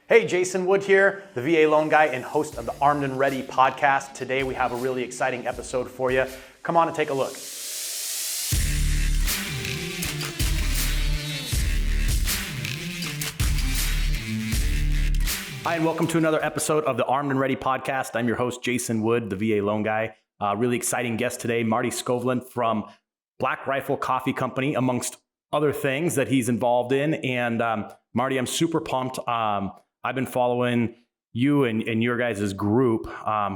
Hey, Jason Wood here, the VA loan guy and host of the Armed and Ready podcast. Today we have a really exciting episode for you. Come on and take a look. Hi, and welcome to another episode of the Armed and Ready podcast. I'm your host, Jason Wood, the VA loan guy. Really exciting guest today, Marty Skovlund from Black Rifle Coffee Company, amongst other things that he's involved in. And Marty, I'm super pumped. I've been following you and your guys' group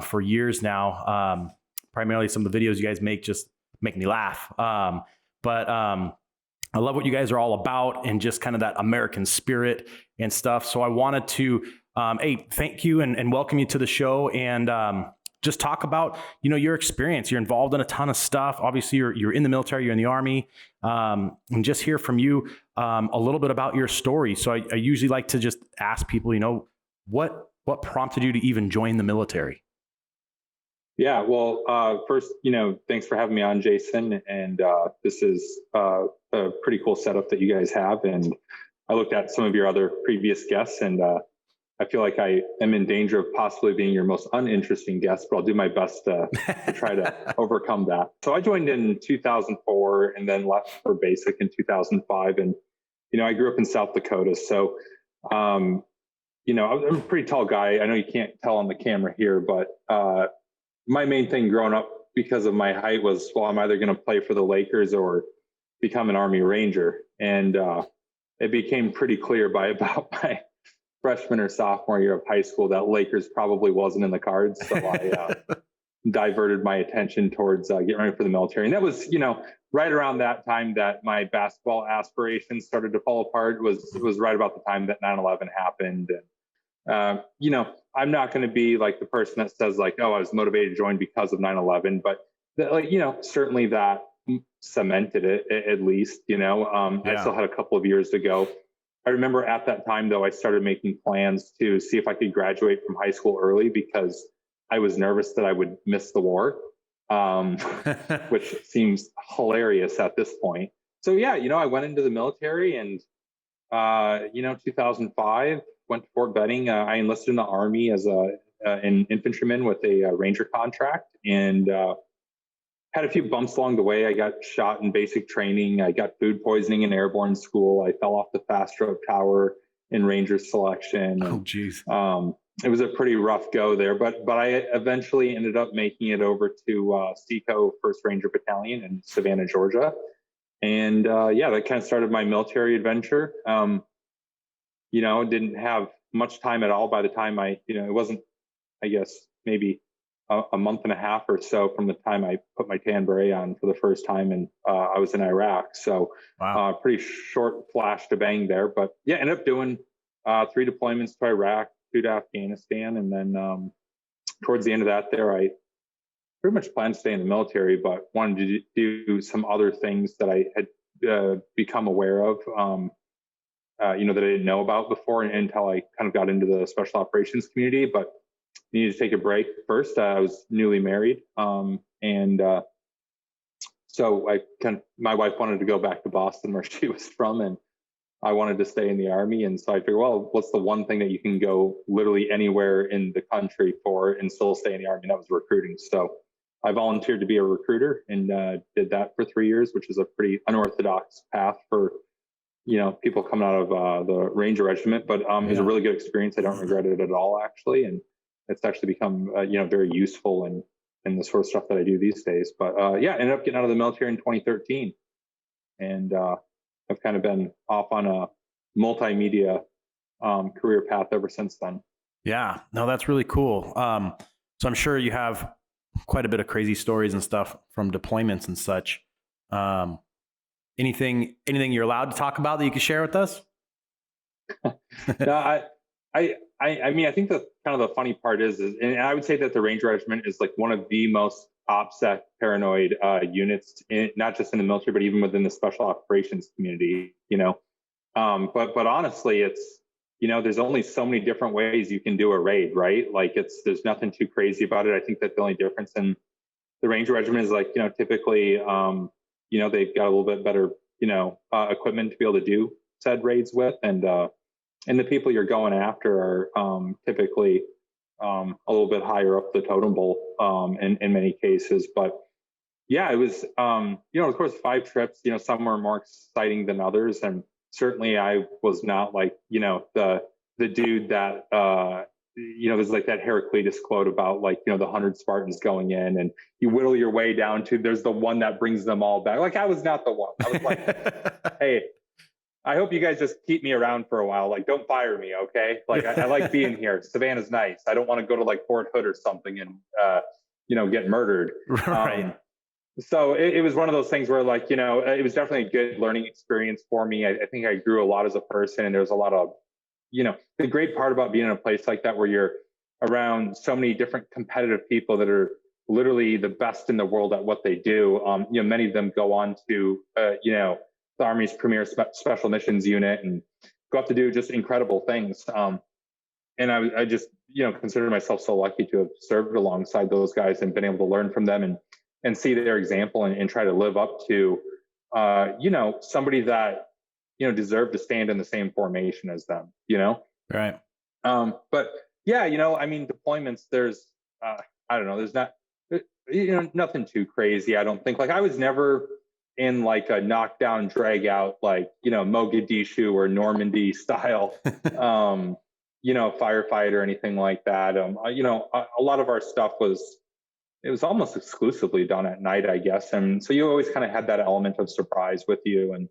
for years now. Primarily some of the videos you guys make just make me laugh. But I love what you guys are all about and just kind of that American spirit and stuff. So I wanted to, thank you and welcome you to the show and just talk about, your experience. You're involved in a ton of stuff. Obviously, you're in the military, you're in the Army, and just hear from you a little bit about your story. So I usually like to just ask people, what prompted you to even join the military? Yeah, well, first, thanks for having me on, Jason. And this is a pretty cool setup that you guys have. And I looked at some of your other previous guests, and I feel like I am in danger of possibly being your most uninteresting guest, but I'll do my best to try to overcome that. So I joined in 2004 and then left for basic in 2005. And, I grew up in South Dakota. So, I'm a pretty tall guy. I know you can't tell on the camera here, but my main thing growing up because of my height was, well, I'm either going to play for the Lakers or become an Army Ranger. And it became pretty clear by about my freshman or sophomore year of high school that Lakers probably wasn't in the cards. So I diverted my attention towards getting ready for the military. And that was, right around that time that my basketball aspirations started to fall apart. It was right about the time that 9/11 happened. And, I'm not going to be like the person that says like, oh, I was motivated to join because of 9/11, but certainly that cemented it at least, I still had a couple of years to go. I remember at that time, though, I started making plans to see if I could graduate from high school early because I was nervous that I would miss the war, which seems hilarious at this point. So, yeah, I went into the military and, 2005, went to Fort Benning. I enlisted in the Army as an infantryman with a Ranger contract and had a few bumps along the way. I got shot in basic training. I got food poisoning in airborne school. I fell off the fast rope tower in Ranger selection. Oh, geez. It was a pretty rough go there, but I eventually ended up making it over to SECO 1st Ranger Battalion in Savannah, Georgia. And that kind of started my military adventure. Didn't have much time at all by the time it wasn't, I guess, maybe a month and a half or so from the time I put my tan beret on for the first time, and I was in Iraq. So, wow. Pretty short flash to bang there. But yeah, ended up doing 3 deployments to Iraq, 2 to Afghanistan, and then towards the end of that, there I pretty much planned to stay in the military, but wanted to do some other things that I had become aware of, that I didn't know about before until I kind of got into the special operations community, but needed to take a break first. I was newly married. So my wife wanted to go back to Boston where she was from, and I wanted to stay in the Army. And so I figured, well, what's the one thing that you can go literally anywhere in the country for and still stay in the Army? And that was recruiting. So I volunteered to be a recruiter and did that for 3 years, which is a pretty unorthodox path for, people coming out of the Ranger Regiment. But it was a really good experience. I don't regret it at all, actually. And it's actually become, very useful in the sort of stuff that I do these days. But ended up getting out of the military in 2013. And I've kind of been off on a multimedia career path ever since then. Yeah, no, that's really cool. So I'm sure you have quite a bit of crazy stories and stuff from deployments and such. Anything you're allowed to talk about that you can share with us? No, I mean, I think the kind of the funny part is, and I would say that the Ranger Regiment is like one of the most OPSEC paranoid units, not just in the military, but even within the special operations community, But honestly, it's, there's only so many different ways you can do a raid, right? Like there's nothing too crazy about it. I think that the only difference in the Ranger Regiment is like, typically, they've got a little bit better, equipment to be able to do said raids with. And and the people you're going after are typically a little bit higher up the totem pole in many cases. But yeah, it was, of course, 5 trips, some were more exciting than others. And certainly I was not like, the dude that, there's like that Heraclitus quote about like, the 100 Spartans going in and you whittle your way down to, there's the one that brings them all back. Like I was not the one. I was like, hey, I hope you guys just keep me around for a while. Like, don't fire me. Okay. Like I like being here. Savannah's nice. I don't want to go to like Fort Hood or something and, get murdered. Right. So it was one of those things where like, it was definitely a good learning experience for me. I think I grew a lot as a person, and there's a lot of, the great part about being in a place like that where you're around so many different competitive people that are literally the best in the world at what they do. Many of them go on to, the Army's premier special missions unit and go up to do just incredible things. And I just, consider myself so lucky to have served alongside those guys and been able to learn from them and see their example and try to live up to, somebody that, deserved to stand in the same formation as them, Right. But yeah, deployments, there's, I don't know, there's not, nothing too crazy. I don't think. Like I was never in like a knockdown drag out, like, Mogadishu or Normandy style, firefight or anything like that. A lot of our stuff it was almost exclusively done at night, I guess. And so you always kind of had that element of surprise with you. And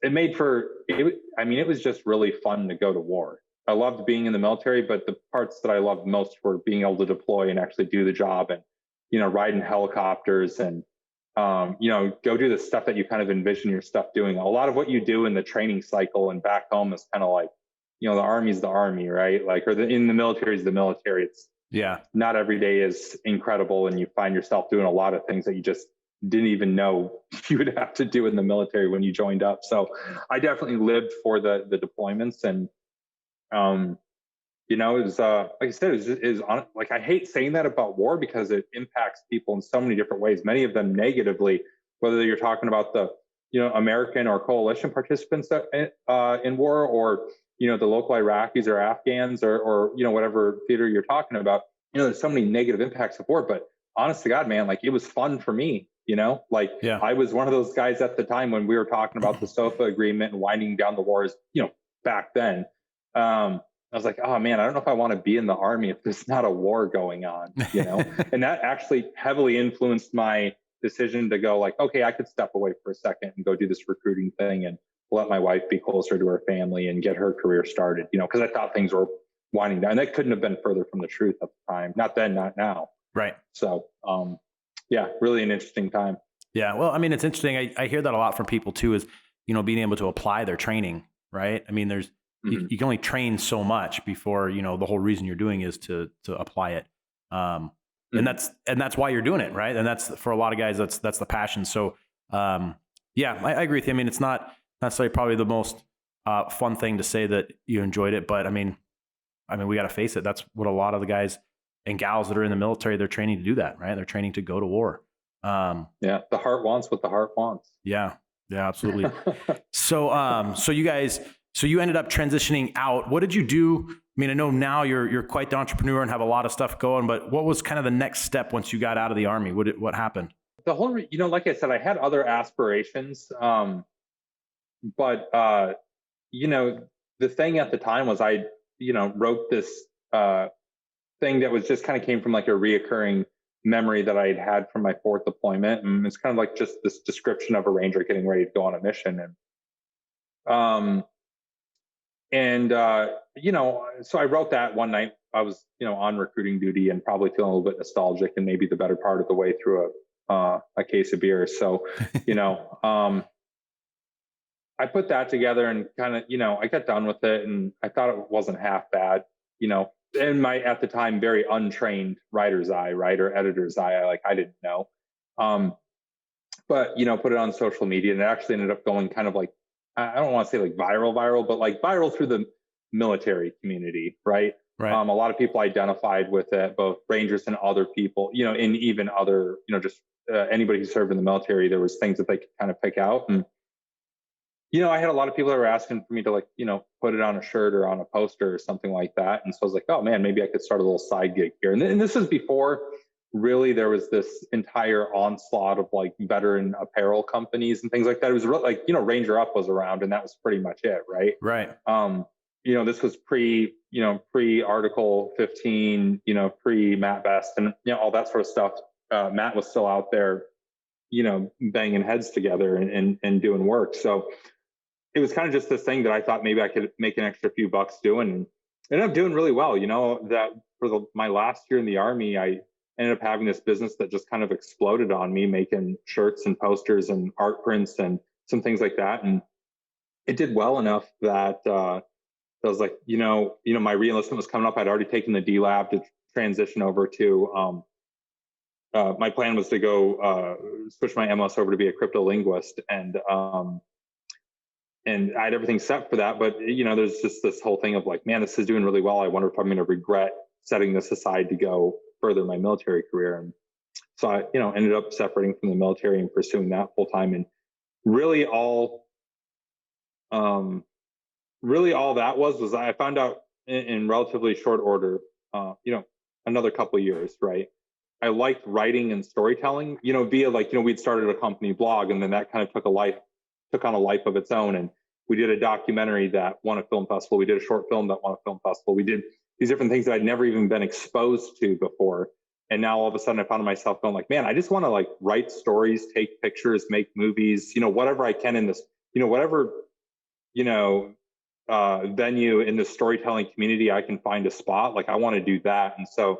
it made for, it was just really fun to go to war. I loved being in the military, but the parts that I loved most were being able to deploy and actually do the job and, ride in helicopters and, go do the stuff that you kind of envision your stuff doing. A lot of what you do in the training cycle and back home is kind of like, the Army's the Army, right? Like, in the military is the military. It's, not every day is incredible, and you find yourself doing a lot of things that you just didn't even know you would have to do in the military when you joined up. So I definitely lived for the deployments, and it was like I said, like I hate saying that about war because it impacts people in so many different ways. Many of them negatively, whether you're talking about the American or coalition participants in war, or the local Iraqis or Afghans or whatever theater you're talking about. There's so many negative impacts of war, but honest to God, man, like it was fun for me. I was one of those guys at the time when we were talking about the SOFA agreement and winding down the wars, back then. I was like, oh man, I don't know if I want to be in the Army if there's not a war going on, and that actually heavily influenced my decision to go like, okay, I could step away for a second and go do this recruiting thing and let my wife be closer to her family and get her career started, because I thought things were winding down. And that couldn't have been further from the truth at the time. Not then, not now. Right. So, yeah, really an interesting time. Yeah. Well, it's interesting. I hear that a lot from people too, is, being able to apply their training, right? there's, you can only train so much before, the whole reason you're doing is to apply it. And that's why you're doing it. Right. And that's, for a lot of guys, that's the passion. So, yeah, I agree with you. It's not necessarily probably the most fun thing to say that you enjoyed it, but we got to face it. That's what a lot of the guys and gals that are in the military, they're training to do that, right? They're training to go to war. Yeah, the heart wants what the heart wants. Yeah, absolutely. So you ended up transitioning out. What did you do? I know now you're quite the entrepreneur and have a lot of stuff going, but what was kind of the next step once you got out of the Army? What happened? The whole, like I said, I had other aspirations. But, the thing at the time was I, wrote this thing that was just kind of came from like a reoccurring memory that I had from my 4th deployment. And it's kind of like just this description of a Ranger getting ready to go on a mission. So I wrote that one night. I was, on recruiting duty and probably feeling a little bit nostalgic and maybe the better part of the way through a case of beer. So, I put that together and kind of, I got done with it and I thought it wasn't half bad, in my, at the time, very untrained writer's eye, or editor's eye. I didn't know. But, put it on social media and it actually ended up going kind of like, I don't want to say like viral, but like viral through the military community. Right. Right. A lot of people identified with it, both Rangers and other people, and even other, just anybody who served in the military, there was things that they could kind of pick out. And, I had a lot of people that were asking for me to like, put it on a shirt or on a poster or something like that. And so I was like, oh man, maybe I could start a little side gig here. And this was before really there was this entire onslaught of like veteran apparel companies and things like that. It was like, Ranger Up was around and that was pretty much it. Right. Right. This was pre Article 15, pre Matt Best and, all that sort of stuff. Matt was still out there, banging heads together and doing work. So it was kind of just this thing that I thought maybe I could make an extra few bucks doing, and ended up doing really well. That for my last year in the Army, I ended up having this business that just kind of exploded on me, making shirts and posters and art prints and some things like that. And it did well enough that I was like, my reenlistment was coming up. I'd already taken the D Lab to transition over to. My plan was to go switch my MLS over to be a crypto linguist, and I had everything set for that. But there's just this whole thing of like, man, this is doing really well. I wonder if I'm going to regret setting this aside to go further my military career. And so I, ended up separating from the military and pursuing that full time. And really all that was I found out in relatively short order, another couple of years, right? I liked writing and storytelling, via like, we'd started a company blog, and then that kind of took on a life of its own. And we did a documentary that won a film festival. We did a short film that won a film festival. We did these different things that I'd never even been exposed to before. And now all of a sudden I found myself going like, man, I just want to like write stories, take pictures, make movies, whatever I can in this, whatever, venue in the storytelling community I can find a spot. Like I want to do that. And so,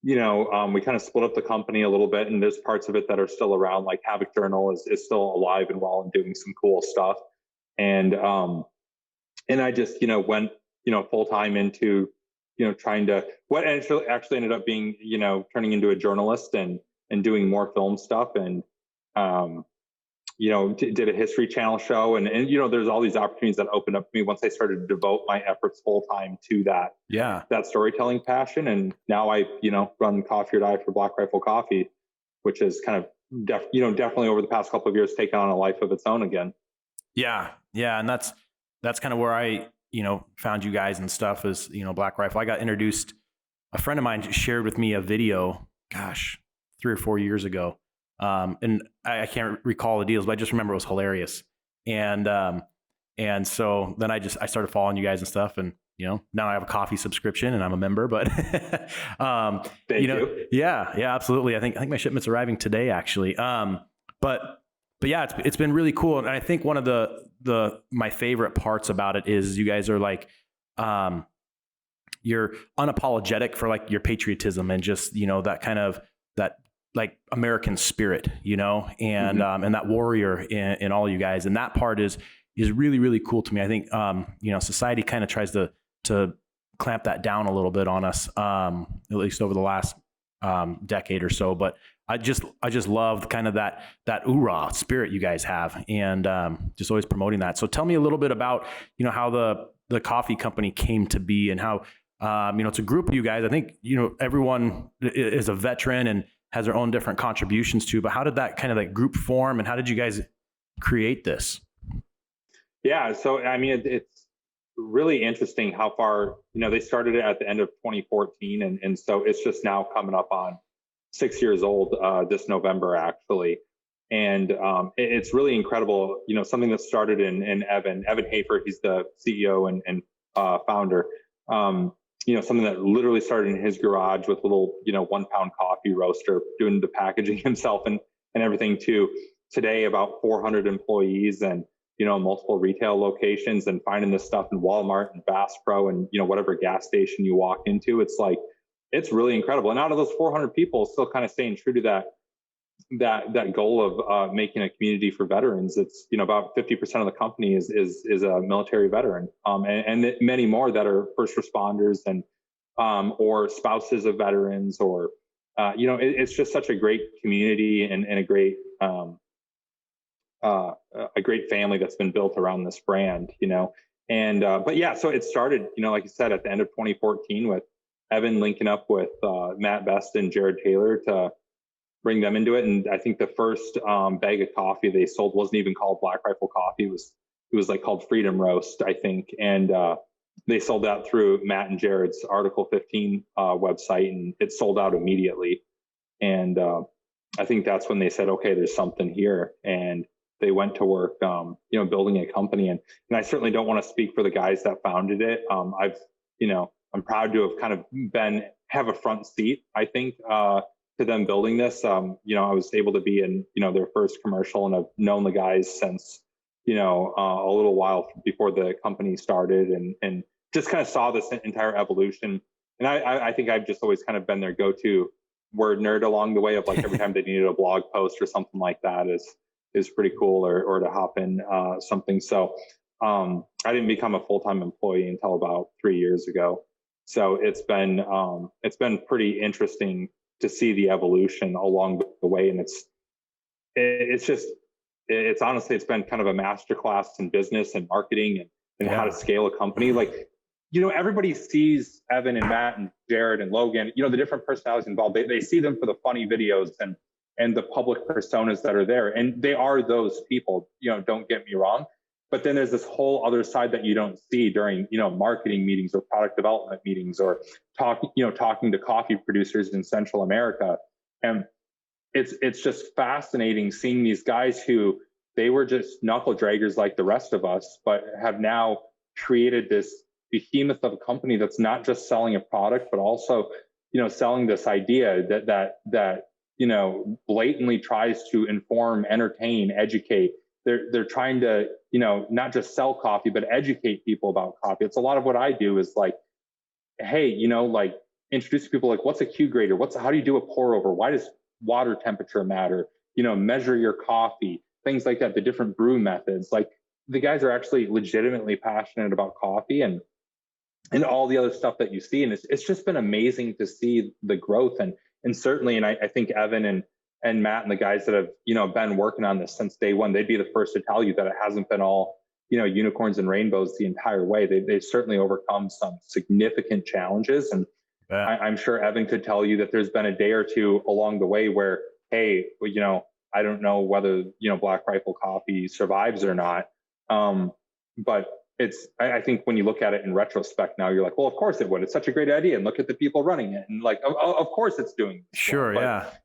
we kind of split up the company a little bit, and there's parts of it that are still around. Like Havoc Journal is still alive and well and doing some cool stuff. And I just, went, full time into, trying to what actually ended up being, turning into a journalist and doing more film stuff. And, did a History Channel show, and there's all these opportunities that opened up to me once I started to devote my efforts full time to that. Yeah. That storytelling passion. And now I, run Coffee or Die for Black Rifle Coffee, which is kind of definitely over the past couple of years taken on a life of its own again. Yeah. Yeah. And that's kind of where I, found you guys and stuff is, Black Rifle. I got introduced, a friend of mine shared with me a video, 3 or 4 years ago. And I can't recall the deals, but I just remember it was hilarious. And so then I started following you guys and stuff, and, now I have a coffee subscription and I'm a member, but, Thank you. Yeah, absolutely. I think my shipment's arriving today actually. But yeah, it's been really cool. And I think one of my favorite parts about it is you guys are like, you're unapologetic for like your patriotism and just, that kind of, that like American spirit, and and that warrior in all you guys. And that part is really, really cool to me. I think, society kind of tries to clamp that down a little bit on us, at least over the last decade or so. But I just love kind of that oorah spirit you guys have, and just always promoting that. So tell me a little bit about, how the coffee company came to be, and how, it's a group of you guys. I think, everyone is a veteran and has their own different contributions to, but how did that kind of like group form, and how did you guys create this? Yeah. So, I mean, it's really interesting how far, they started it at the end of 2014. And so it's just now coming up on 6 years old this November, actually. And it's really incredible, something that started in Evan Hafer. He's the CEO and founder. Something that literally started in his garage with a little, 1 pound coffee roaster, doing the packaging himself and everything, to today about 400 employees and, multiple retail locations, and finding this stuff in Walmart and Bass Pro and, whatever gas station you walk into. It's like, it's really incredible. And out of those 400 people, still kind of staying true to that goal of making a community for veterans. It's, about 50% of the company is a military veteran, and many more that are first responders and or spouses of veterans, or it's just such a great community and a great family that's been built around this brand, and but yeah, so it started, like you said, at the end of 2014 with Evan linking up with Matt Best and Jared Taylor to bring them into it. And I think the first bag of coffee they sold wasn't even called Black Rifle Coffee. It was it was like called Freedom Roast, I think. And they sold that through Matt and Jared's Article 15 website, and it sold out immediately. And I think that's when they said, okay, there's something here. And they went to work, building a company. And I certainly don't want to speak for the guys that founded it. I'm proud to have kind of have a front seat, I think, to them building this. I was able to be in, their first commercial, and I've known the guys since, a little while before the company started, and just kind of saw this entire evolution. And I think I've just always kind of been their go-to word nerd along the way of like every time they needed a blog post or something like that is pretty cool, or to hop in something. So I didn't become a full-time employee until about 3 years ago. So it's been pretty interesting to see the evolution along the way. And it's honestly, it's been kind of a masterclass in business and marketing and how to scale a company. Like, everybody sees Evan and Matt and Jared and Logan, the different personalities involved. They see them for the funny videos and the public personas that are there. And they are those people, don't get me wrong. But then there's this whole other side that you don't see during, marketing meetings or product development meetings, or talking to coffee producers in Central America. And it's just fascinating seeing these guys who they were just knuckle draggers like the rest of us, but have now created this behemoth of a company that's not just selling a product, but also, selling this idea that blatantly tries to inform, entertain, educate. They're trying to, not just sell coffee, but educate people about coffee. It's a lot of what I do is like, hey, introduce people like, what's a Q grader? How do you do a pour over? Why does water temperature matter? Measure your coffee, things like that, the different brew methods. Like, the guys are actually legitimately passionate about coffee and all the other stuff that you see. And it's just been amazing to see the growth. And certainly, and I think Evan and Matt and the guys that have, been working on this since day one, they'd be the first to tell you that it hasn't been all, unicorns and rainbows the entire way. They've certainly overcome some significant challenges. And I'm sure Evan could tell you that there's been a day or two along the way where, hey, I don't know whether, Black Rifle Coffee survives or not. But I think when you look at it in retrospect now, you're like, well, of course it would. It's such a great idea. And look at the people running it. And like, of course it's doing this. Sure. But,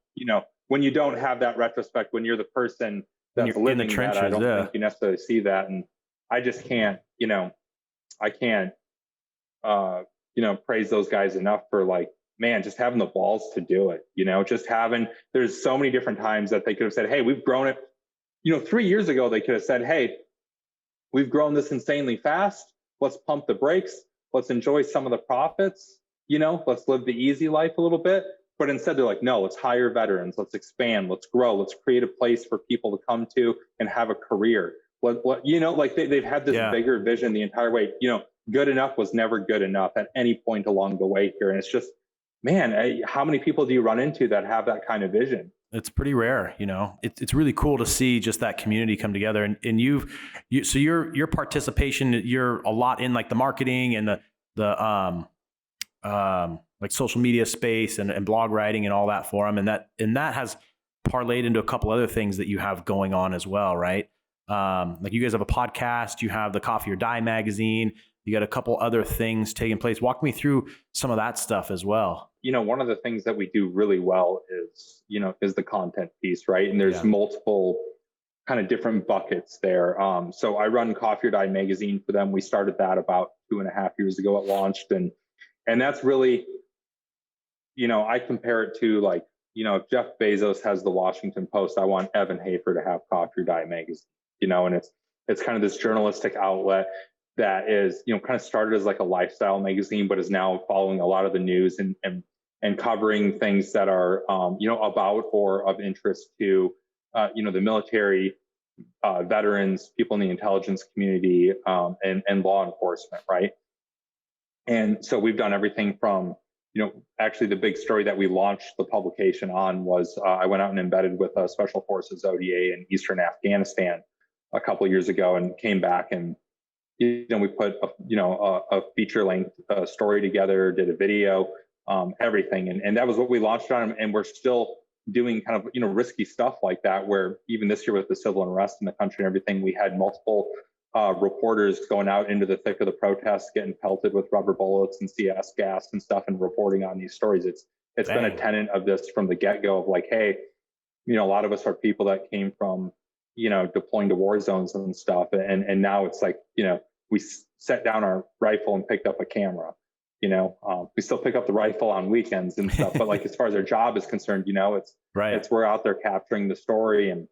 when you don't have that retrospect, when you're the person that's living in the trenches, that, I don't think you necessarily see that. And I just can't, I can't, praise those guys enough for like, man, just having the balls to do it, there's so many different times that they could have said, hey, we've grown it. 3 years ago, they could have said, hey, we've grown this insanely fast. Let's pump the brakes. Let's enjoy some of the profits. Let's live the easy life a little bit. But instead, they're like, no, let's hire veterans. Let's expand. Let's grow. Let's create a place for people to come to and have a career. They've had this bigger vision the entire way. Good enough was never good enough at any point along the way here. And it's just, man, how many people do you run into that have that kind of vision? It's pretty rare, It's really cool to see just that community come together. And so your participation, you're a lot in like the marketing and the like social media space and blog writing and all that for them, and that has parlayed into a couple other things that you have going on as well, right? Like you guys have a podcast, you have the Coffee or Die magazine, you got a couple other things taking place. Walk me through some of that stuff as well. One of the things that we do really well is the content piece, right? And there's multiple kind of different buckets there. So I run Coffee or Die magazine for them. We started that about 2.5 years ago. It launched, and that's really, I compare it to like, if Jeff Bezos has the Washington Post, I want Evan Hafer to have Coffee or Die magazine, and it's kind of this journalistic outlet that is, kind of started as like a lifestyle magazine, but is now following a lot of the news and covering things that are, about or of interest to, the military, veterans, people in the intelligence community, and law enforcement, right? And so we've done everything from, actually the big story that we launched the publication on was I went out and embedded with Special Forces ODA in Eastern Afghanistan a couple of years ago and came back and, we put, a feature length story together, did a video, everything. And that was what we launched on. And we're still doing kind of, risky stuff like that, where even this year with the civil unrest in the country and everything, we had multiple reporters going out into the thick of the protests, getting pelted with rubber bullets and CS gas and stuff, and reporting on these stories. It's been a tenet of this from the get-go of like, hey, a lot of us are people that came from, deploying to war zones and stuff. And now it's like, we set down our rifle and picked up a camera. We still pick up the rifle on weekends and stuff, but like as far as our job is concerned, it's we're out there capturing the story and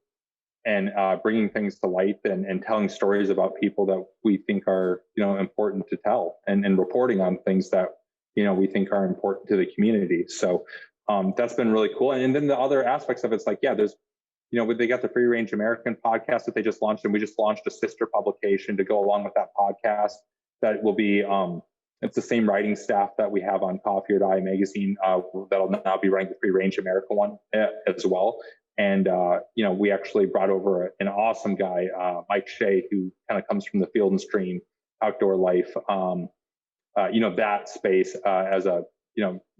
bringing things to light and telling stories about people that we think are important to tell and reporting on things that we think are important to the community. So that's been really cool. And then the other aspects of it's like, there's they got the Free Range American podcast that they just launched, and we just launched a sister publication to go along with that podcast that will be it's the same writing staff that we have on Coffee or Die magazine that'll now be running the Free Range America one as well. And, we actually brought over an awesome guy, Mike Shea, who kind of comes from the Field and Stream outdoor life, that space as a,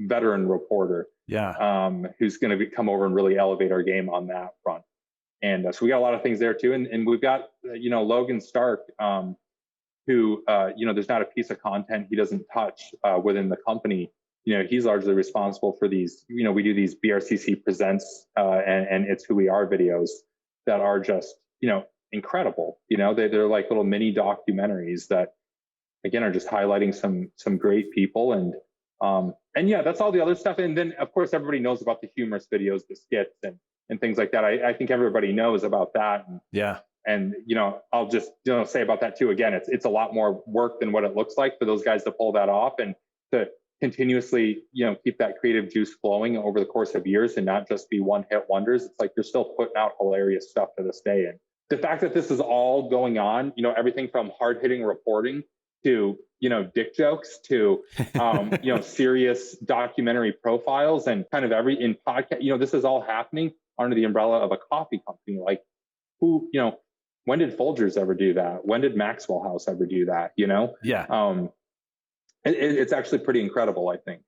veteran reporter. Yeah. Who's going to come over and really elevate our game on that front. And so we got a lot of things there too. And we've got, Logan Stark, who, there's not a piece of content he doesn't touch within the company. He's largely responsible for these, we do these BRCC Presents and It's Who We Are videos that are just, incredible. They're like little mini documentaries that, again, are just highlighting some great people. And that's all the other stuff. And then, of course, everybody knows about the humorous videos, the skits and things like that. I think everybody knows about that. And, I'll just, say about that too. Again, it's a lot more work than what it looks like for those guys to pull that off and to continuously, keep that creative juice flowing over the course of years and not just be one hit wonders. It's like you're still putting out hilarious stuff to this day. And the fact that this is all going on, everything from hard hitting reporting to, dick jokes to, serious documentary profiles and kind of in podcast, this is all happening under the umbrella of a coffee company. Like who, when did Folgers ever do that? When did Maxwell House ever do that? Yeah. It's actually pretty incredible, I think.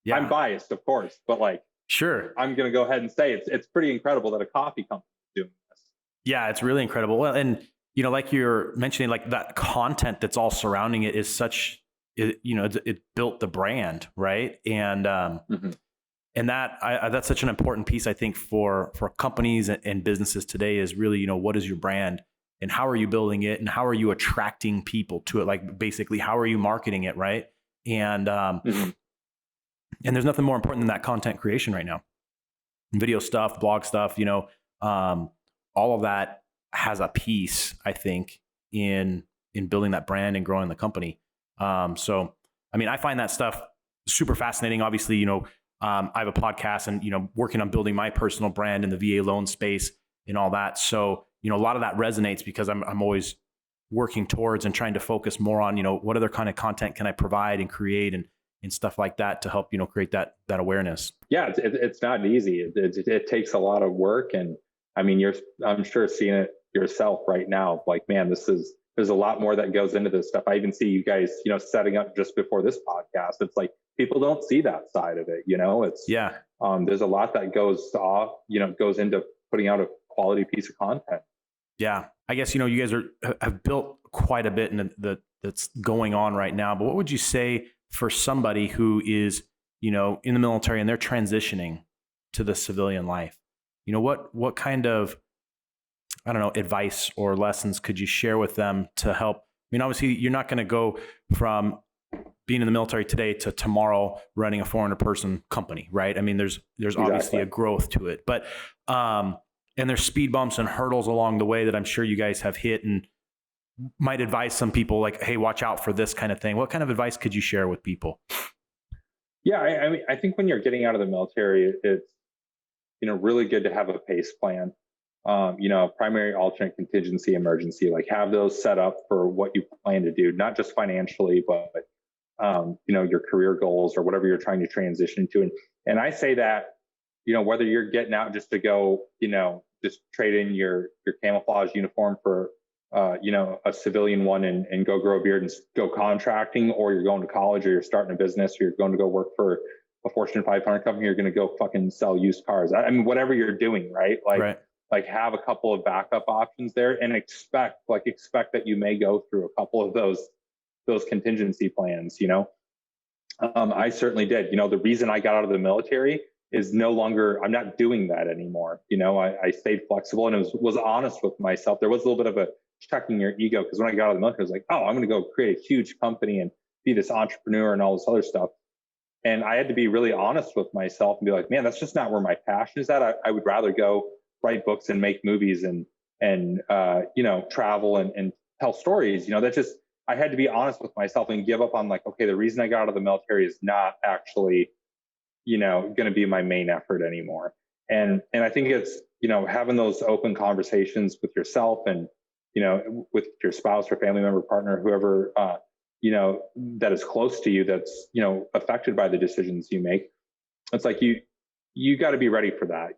Yeah. I'm biased, of course, but like, sure, I'm going to go ahead and say it's pretty incredible that a coffee company is doing this. Yeah, it's really incredible. Well, and like you're mentioning, like that content that's all surrounding it is such, it built the brand, right? And and that's such an important piece, I think, for companies and businesses today is really, what is your brand? And how are you building it? And how are you attracting people to it? Like basically, how are you marketing it, right? And and there's nothing more important than that content creation right now. Video stuff, blog stuff, all of that has a piece, I think, in building that brand and growing the company. So, I mean, I find that stuff super fascinating. Obviously, I have a podcast and, working on building my personal brand in the VA loan space and all that. So, a lot of that resonates because I'm always working towards and trying to focus more on, what other kind of content can I provide and create and stuff like that to help, create that awareness. Yeah, it's not easy. It takes a lot of work. And I mean, I'm sure seeing it yourself right now, like, man, there's a lot more that goes into this stuff. I even see you guys, setting up just before this podcast. It's like, people don't see that side of it. There's a lot that goes into putting out a quality piece of content. Yeah. I guess, you guys have built quite a bit in that's going on right now, but what would you say for somebody who is, in the military and they're transitioning to the civilian life? What kind of, I don't know, advice or lessons could you share with them to help? I mean, obviously you're not going to go from being in the military today to tomorrow running a 400 person company, right? I mean, there's obviously a growth to it, but, and there's speed bumps and hurdles along the way that I'm sure you guys have hit and might advise some people like, hey, watch out for this kind of thing. What kind of advice could you share with people? Yeah, I mean, I think when you're getting out of the military, it's, really good to have a PACE plan, primary, alternate, contingency, emergency, like have those set up for what you plan to do, not just financially, but, your career goals or whatever you're trying to transition to. And I say that, whether you're getting out just to go, just trade in your camouflage uniform for, a civilian one and go grow a beard and go contracting, or you're going to college or you're starting a business, or you're going to go work for a Fortune 500 company, you're going to go fucking sell used cars. I mean, whatever you're doing, right? Like, like have a couple of backup options there, and expect that you may go through a couple of those contingency plans, I certainly did. The reason I got out of the military is I'm not doing that anymore. I stayed flexible and was honest with myself. There was a little bit of a checking your ego, because when I got out of the military, I was like, oh, I'm going to go create a huge company and be this entrepreneur and all this other stuff. And I had to be really honest with myself and be like, man, that's just not where my passion is at. I would rather go write books and make movies and travel and tell stories. I had to be honest with myself and give up on like, okay, the reason I got out of the military is not actually, going to be my main effort anymore. And I think it's, having those open conversations with yourself and, with your spouse or family member, partner, whoever, that is close to you, that's, affected by the decisions you make. It's like, you got to be ready for that,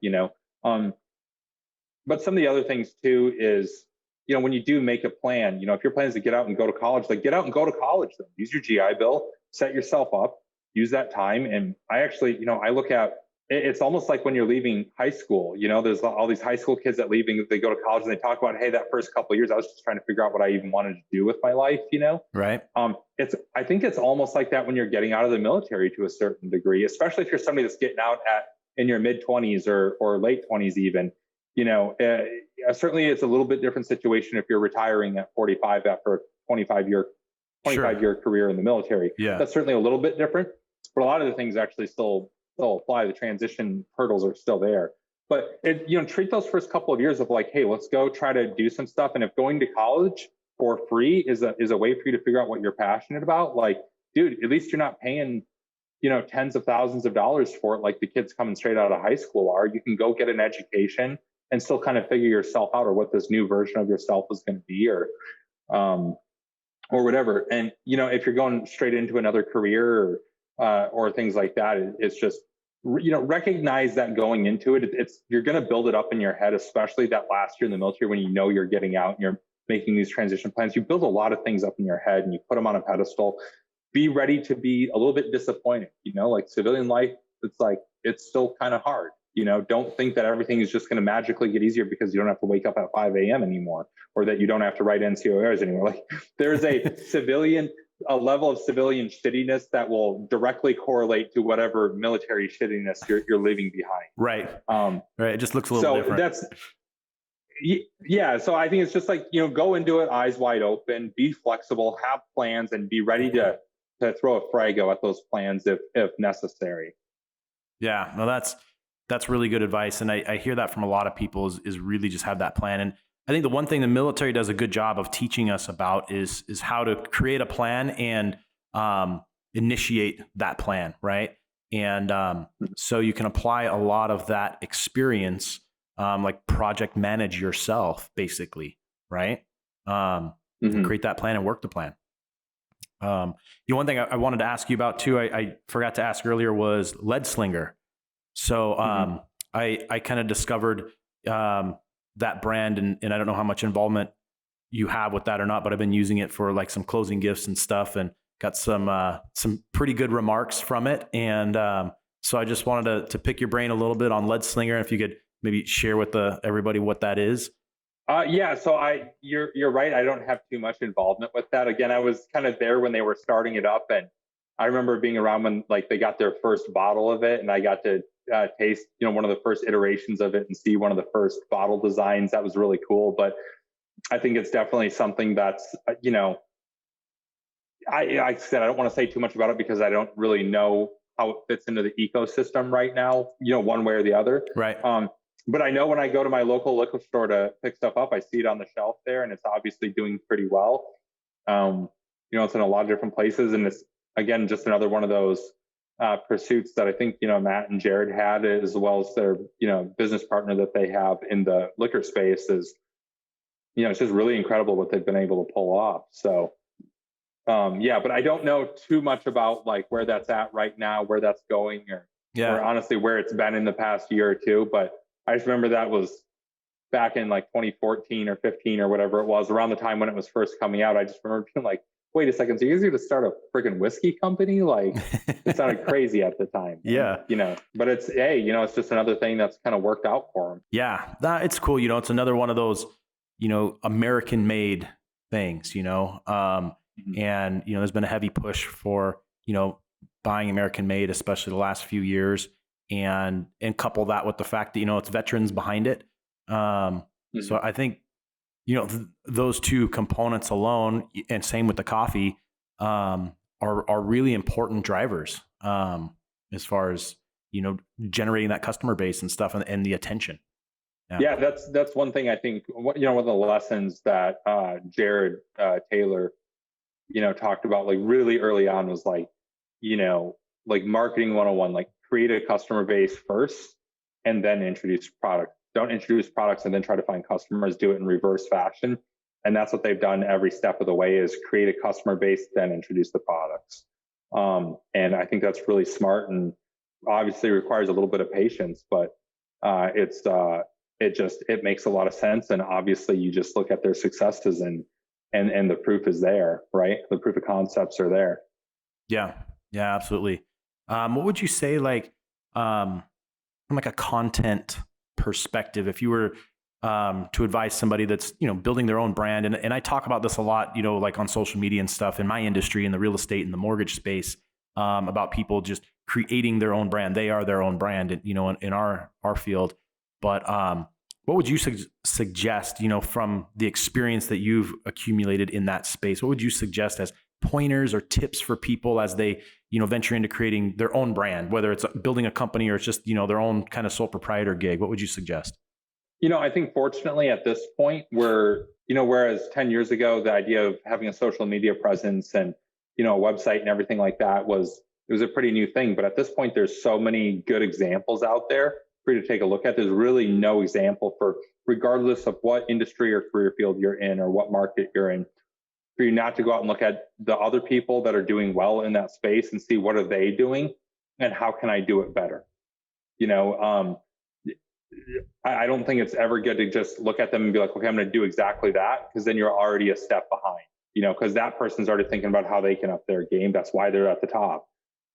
but some of the other things too is, when you do make a plan, if your plan is to get out and go to college, like get out and go to college, then use your GI Bill, set yourself up, use that time. And I actually, I look at, it's almost like when you're leaving high school, there's all these high school kids that leaving, they go to college and they talk about, hey, that first couple of years, I was just trying to figure out what I even wanted to do with my life, Right. I think it's almost like that when you're getting out of the military to a certain degree, especially if you're somebody that's getting out in your mid 20s or late 20s, even, certainly it's a little bit different situation if you're retiring at 45 after a 25 year career in the military. Yeah. That's certainly a little bit different, but a lot of the things actually still apply. The transition hurdles are still there, but treat those first couple of years of like, hey, let's go try to do some stuff. And if going to college for free is a way for you to figure out what you're passionate about, like, dude, at least you're not paying, tens of thousands of dollars for it, like the kids coming straight out of high school are. You can go get an education and still kind of figure yourself out, or what this new version of yourself is going to be, or whatever. And, if you're going straight into another career or things like that, it's just, recognize that going into it, you're going to build it up in your head, especially that last year in the military when you're getting out and you're making these transition plans. You build a lot of things up in your head and you put them on a pedestal. Be ready to be a little bit disappointed, like civilian life. It's still kind of hard. Don't think that everything is just going to magically get easier because you don't have to wake up at 5 a.m. anymore, or that you don't have to write NCORs anymore. Like, there's a level of civilian shittiness that will directly correlate to whatever military shittiness you're leaving behind. Right. Right. It just looks a little different. So I think it's just like, go into it eyes wide open, be flexible, have plans, and be ready to throw a Frago at those plans if necessary. Yeah, no, that's really good advice. And I hear that from a lot of people is really just have that plan. And I think the one thing the military does a good job of teaching us about is how to create a plan and initiate that plan, right? And so you can apply a lot of that experience, like project manage yourself, basically, right? Create that plan and work the plan. One thing I wanted to ask you about too, I forgot to ask earlier, was Leadslinger. So I kind of discovered that brand, and I don't know how much involvement you have with that or not, but I've been using it for like some closing gifts and stuff, and got some pretty good remarks from it. And so I just wanted to pick your brain a little bit on Leadslinger, if you could maybe share with everybody what that is. Yeah, so you're right. I don't have too much involvement with that. Again, I was kind of there when they were starting it up, and I remember being around when like they got their first bottle of it, and I got to taste, one of the first iterations of it and see one of the first bottle designs. That was really cool. But I think it's definitely something that's, I said, I don't want to say too much about it because I don't really know how it fits into the ecosystem right now, one way or the other. Right. But I know when I go to my local liquor store to pick stuff up, I see it on the shelf there, and it's obviously doing pretty well. It's in a lot of different places, and it's, again, just another one of those pursuits that I think, Matt and Jared had, as well as their, business partner that they have in the liquor space is, it's just really incredible what they've been able to pull off. So, but I don't know too much about like where that's at right now, where that's going, or honestly where it's been in the past year or two. But I just remember that was back in like 2014 or 15 or whatever it was, around the time when it was first coming out. I just remember being like, wait a second, so you're going to start a freaking whiskey company? Like, it sounded crazy at the time. Yeah. And, you know, but it's, hey, you know, it's just another thing that's kind of worked out for them. Yeah, it's cool. You know, it's another one of those, you know, American made things, you know, and, you know, there's been a heavy push for, you know, buying American made, especially the last few years, and couple that with the fact that, you know, it's veterans behind it. So I think, you know, those two components alone, and same with the coffee, are really important drivers, as far as, you know, generating that customer base and stuff, and the attention. Yeah, that's one thing I think, you know, one of the lessons that Jared Taylor, you know, talked about like really early on was like, you know, like marketing 101, like create a customer base first and then introduce product. Don't introduce products and then try to find customers, do it in reverse fashion. And that's what they've done every step of the way, is create a customer base, then introduce the products. And I think that's really smart, and obviously requires a little bit of patience, but it makes a lot of sense. And obviously you just look at their successes and the proof is there, right? The proof of concepts are there. Yeah, absolutely. What would you say, like, from like a content perspective, if you were to advise somebody that's, you know, building their own brand, and I talk about this a lot, you know, like on social media and stuff in my industry, in the real estate and the mortgage space, about people just creating their own brand. They are their own brand, you know, in our field. But what would you suggest, you know, from the experience that you've accumulated in that space? What would you suggest as pointers or tips for people as they, you know, venture into creating their own brand, whether it's building a company or it's just, you know, their own kind of sole proprietor gig? What would you suggest? You know, I think fortunately at this point, whereas 10 years ago, the idea of having a social media presence and, you know, a website and everything like that was a pretty new thing. But at this point, there's so many good examples out there for you to take a look at. There's really no example for, regardless of what industry or career field you're in or what market you're in, for you not to go out and look at the other people that are doing well in that space and see what are they doing and how can I do it better. You know, I don't think it's ever good to just look at them and be like, okay, I'm going to do exactly that, because then you're already a step behind, you know, because that person's already thinking about how they can up their game. That's why they're at the top.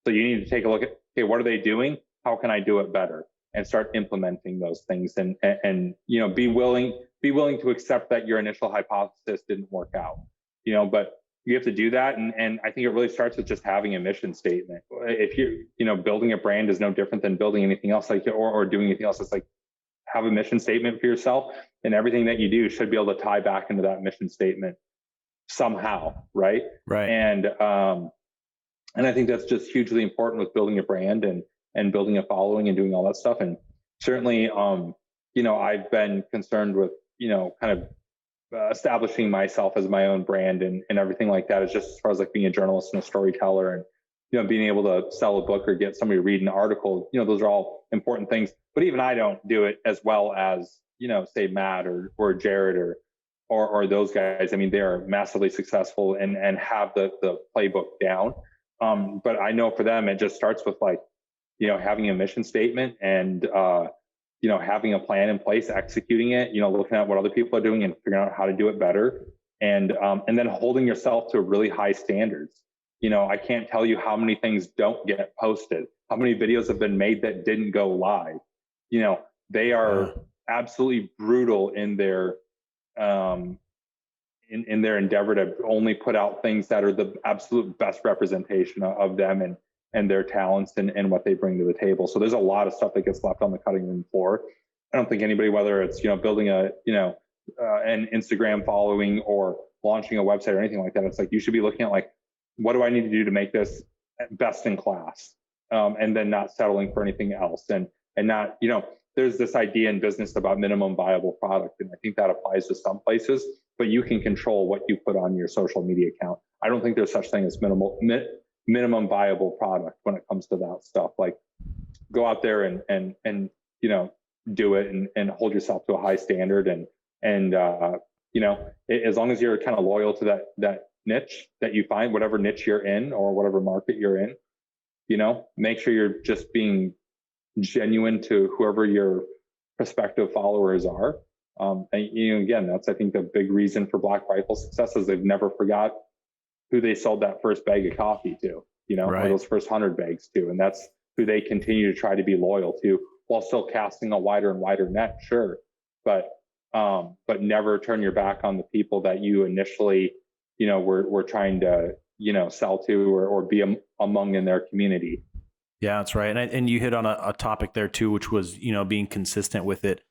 So you need to take a look at, okay, what are they doing? How can I do it better? And start implementing those things, and you know, be willing to accept that your initial hypothesis didn't work out, you know, but you have to do that. And I think it really starts with just having a mission statement. If you know, building a brand is no different than building anything else, like, or doing anything else. It's like, have a mission statement for yourself, and everything that you do should be able to tie back into that mission statement somehow. Right. And I think that's just hugely important with building a brand and building a following and doing all that stuff. And certainly, you know, I've been concerned with, you know, kind of establishing myself as my own brand and everything like that, is just as far as like being a journalist and a storyteller, and, you know, being able to sell a book or get somebody to read an article. You know, those are all important things, but even I don't do it as well as, you know, say Matt or Jared or those guys. I mean, they are massively successful and have the playbook down. But I know for them, it just starts with, like, you know, having a mission statement and, you know, having a plan in place, executing it, you know, looking at what other people are doing and figuring out how to do it better. And then holding yourself to really high standards. You know, I can't tell you how many things don't get posted, how many videos have been made that didn't go live. You know, they are absolutely brutal in their, in their endeavor to only put out things that are the absolute best representation of them and their talents and what they bring to the table. So there's a lot of stuff that gets left on the cutting room floor. I don't think anybody, whether it's, you know, building a, you know, an Instagram following or launching a website or anything like that, it's like, you should be looking at, like, what do I need to do to make this best in class? And then not settling for anything else. And not, you know, there's this idea in business about minimum viable product. And I think that applies to some places, but you can control what you put on your social media account. I don't think there's such thing as minimum viable product when it comes to that stuff. Like, go out there and you know, do it and hold yourself to a high standard. And you know, as long as you're kind of loyal to that niche that you find, whatever niche you're in or whatever market you're in, you know, make sure you're just being genuine to whoever your prospective followers are. And, you know, again, that's, I think, the big reason for Black Rifle success is they've never forgot who they sold that first bag of coffee to, or those first 100 bags to. And that's who they continue to try to be loyal to, while still casting a wider and wider net. Sure. But never turn your back on the people that you initially, were trying to, sell to or be among in their community. Yeah, that's right. And you hit on a topic there too, which was, being consistent with it.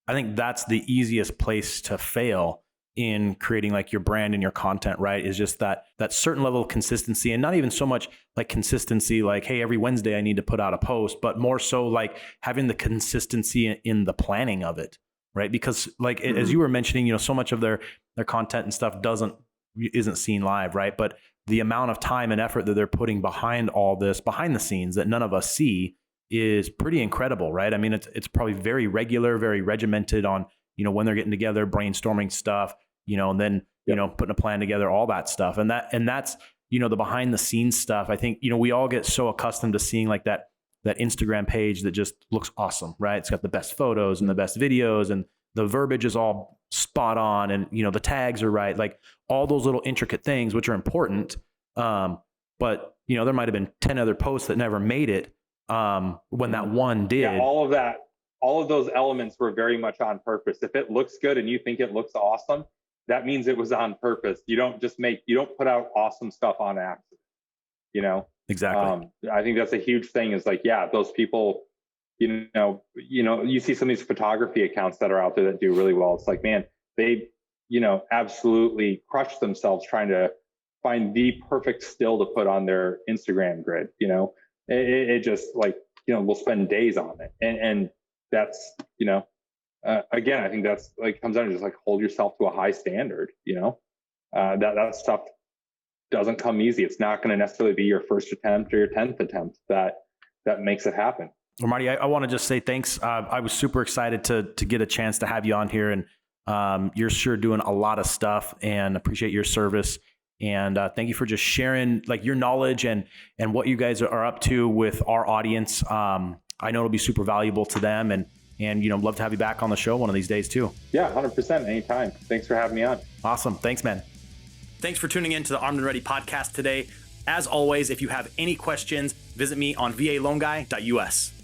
I think that's the easiest place to fail in creating like your brand and your content, right? Is just that certain level of consistency, and not even so much like consistency, like, hey, every Wednesday I need to put out a post, but more so like having the consistency in the planning of it, right? Because like, as you were mentioning, so much of their content and stuff isn't seen live, right? But the amount of time and effort that they're putting behind all this, behind the scenes, that none of us see, is pretty incredible, right? I mean, it's probably very regular, very regimented on, when they're getting together, brainstorming stuff, and then, putting a plan together, all that stuff. And that's, the behind the scenes stuff. I think, we all get so accustomed to seeing like that Instagram page that just looks awesome, right? It's got the best photos and the best videos, and the verbiage is all spot on, and, the tags are right. Like all those little intricate things, which are important. But, there might've been 10 other posts that never made it. When that one did. Yeah, all of those elements were very much on purpose. If it looks good and you think it looks awesome, that means it was on purpose. You don't put out awesome stuff on accident, Exactly. I think that's a huge thing, is like, yeah, those people, you see some of these photography accounts that are out there that do really well. It's like, man, they, absolutely crush themselves trying to find the perfect still to put on their Instagram grid, It just like, we'll spend days on it. And that's, again, I think that's like, comes down to just like, hold yourself to a high standard, that stuff doesn't come easy. It's not going to necessarily be your first attempt or your 10th attempt that makes it happen. Well, Marty, I want to just say thanks. I was super excited to get a chance to have you on here, and you're sure doing a lot of stuff, and appreciate your service. And thank you for just sharing like your knowledge and what you guys are up to with our audience. I know it'll be super valuable to them, and love to have you back on the show one of these days too. Yeah, 100%. Anytime. Thanks for having me on. Awesome. Thanks, man. Thanks for tuning in to the Armed and Ready podcast today. As always, if you have any questions, visit me on valonguy.us.